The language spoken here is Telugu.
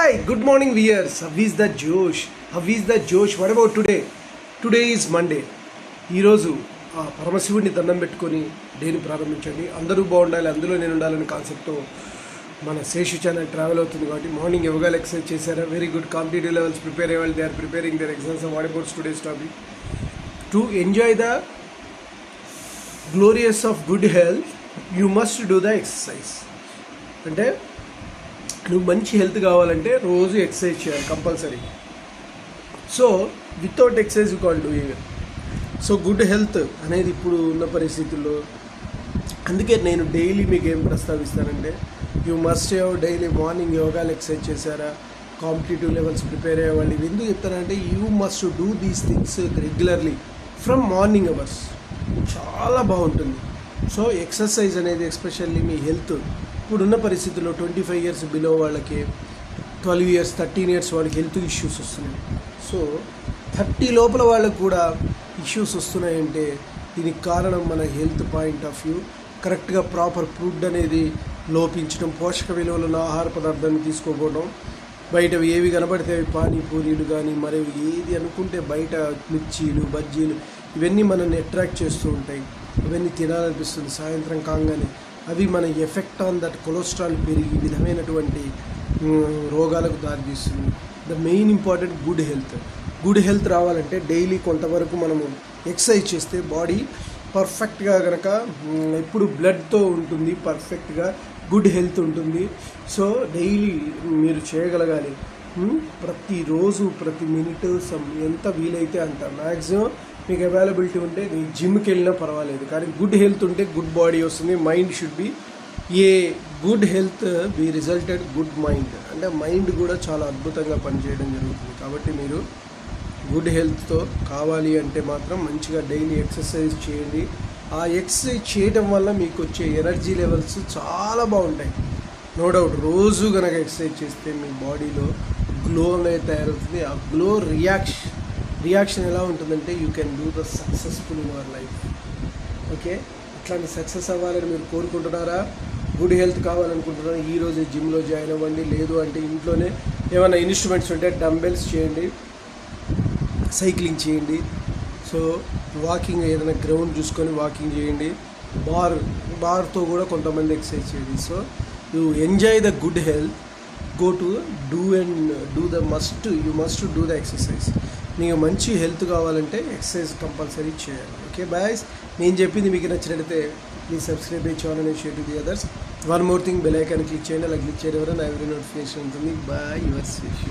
Hi, good morning viewers. How is the Josh? How is the Josh? What about today? Today is Monday. ఈరోజు పరమశివుడిని దండం పెట్టుకొని డేని ప్రారంభించండి. అందరూ బాగుండాలి, అందులో నేను ఉండాలని కాన్సెప్ట్తో మన శేషు ఛానల్ ట్రావెల్ అవుతుంది కాబట్టి మార్నింగ్ యోగాలు ఎక్సర్సైజ్ చేశారా? Very good. Competitive levels prepare అయ్యేవాళ్ళు they are preparing their exams. What about today's topic? To enjoy the glorious of good health you must do the exercise. అంటే నువ్వు మంచి హెల్త్ కావాలంటే రోజు ఎక్సర్సైజ్ చేయాలి compulsory. So without exercise you can't do even. So good health అనేది ఇప్పుడు ఉన్న పరిస్థితుల్లో, అందుకే నేను డైలీ మీకు ఏం ప్రస్తావిస్తానంటే you must have daily morning యోగాలు ఎక్సర్సైజ్ చేశారా? కాంపిటేటివ్ లెవెల్స్ ప్రిపేర్ అయ్యేవాళ్ళు ఇవి ఎందుకు చెప్తానంటే you must do these things regularly from morning hours. చాలా బాగుంటుంది. సో ఎక్సర్సైజ్ అనేది ఎస్పెషల్లీ మీ హెల్త్ ఇప్పుడున్న పరిస్థితుల్లో 25 years బిలో వాళ్ళకి 12 years 13 years వాళ్ళకి హెల్త్ ఇష్యూస్ వస్తున్నాయి. సో 30 లోపల వాళ్ళకు కూడా ఇష్యూస్ వస్తున్నాయంటే దీనికి కారణం మన హెల్త్ పాయింట్ ఆఫ్ వ్యూ. కరెక్ట్గా ప్రాపర్ ఫుడ్ అనేది లోపించడం, పోషక విలువలు ఉన్న ఆహార పదార్థాన్ని తీసుకోకపోవడం, బయట ఏవి కనబడితే అవి పానీపూరీలు కానీ మరి ఏది అనుకుంటే బయట మిర్చీలు బజ్జీలు ఇవన్నీ మనల్ని అట్రాక్ట్ చేస్తూ ఉంటాయి. ఇవన్నీ తినాలనిపిస్తుంది సాయంత్రం కాగానే. అవి మన ఎఫెక్ట్ ఆన్ దట్ కొలెస్ట్రాల్ పెరిగి ఈ విధమైనటువంటి రోగాలకు దారితీస్తుంది. The main important good health. Good health రావాలంటే డైలీ కొంతవరకు మనము ఎక్సర్సైజ్ చేస్తే బాడీ పర్ఫెక్ట్గా కనుక ఎప్పుడు బ్లడ్తో ఉంటుంది, పర్ఫెక్ట్గా గుడ్ హెల్త్ ఉంటుంది. సో డైలీ మీరు చేయగలగాలి. ప్రతిరోజు ప్రతి మినిట్ ఎంత వీలైతే అంత మ్యాక్సిమం మీకు అవైలబిలిటీ ఉంటే మీ జిమ్కి వెళ్ళినా పర్వాలేదు, కానీ గుడ్ హెల్త్ ఉంటే గుడ్ బాడీ వస్తుంది. Mind should be a good health be resulted good mind. అంటే మైండ్ కూడా చాలా అద్భుతంగా పనిచేయడం జరుగుతుంది. కాబట్టి మీరు గుడ్ హెల్త్తో కావాలి అంటే మాత్రం మంచిగా డైలీ ఎక్సర్సైజ్ చేయండి. ఆ ఎక్సర్సైజ్ చేయడం వల్ల మీకు వచ్చే ఎనర్జీ లెవెల్స్ చాలా బాగుంటాయి. నో డౌట్ రోజు కనుక ఎక్సర్సైజ్ చేస్తే మీ బాడీలో గ్లో అనేది తయారవుతుంది. ఆ గ్లో రియాక్షన్ ఎలా ఉంటుందంటే you can do the successful in your life. Okay, అట్లాంటి సక్సెస్ అవ్వాలని మీరు కోరుకుంటున్నారా? Good health కావాలనుకుంటున్నారా? ఈరోజు జిమ్లో జాయిన్ అవ్వండి. లేదు అంటే ఇంట్లోనే ఏమైనా ఇన్స్ట్రుమెంట్స్ ఉంటే డంబెల్స్ చేయండి, సైక్లింగ్ చేయండి. సో వాకింగ్ ఏదైనా గ్రౌండ్ చూసుకొని వాకింగ్ చేయండి. బార్తో కూడా కొంతమంది ఎక్సర్సైజ్ చేయండి. So you enjoy the good health. Go to you must do the exercise. మీకు మంచి హెల్త్ కావాలంటే ఎక్సర్సైజ్ కంపల్సరీ చేయాలి. ఓకే బాయ్స్, నేను చెప్పింది మీకు నచ్చినట్లయితే please subscribe channel and share to the others. One more thing, bell icon click చేయండి. అలా క్లిక్ చేయడం వల్ల నా ఎవరి నోటిఫికేషన్ ఉంటుంది. Bye, your Seshu.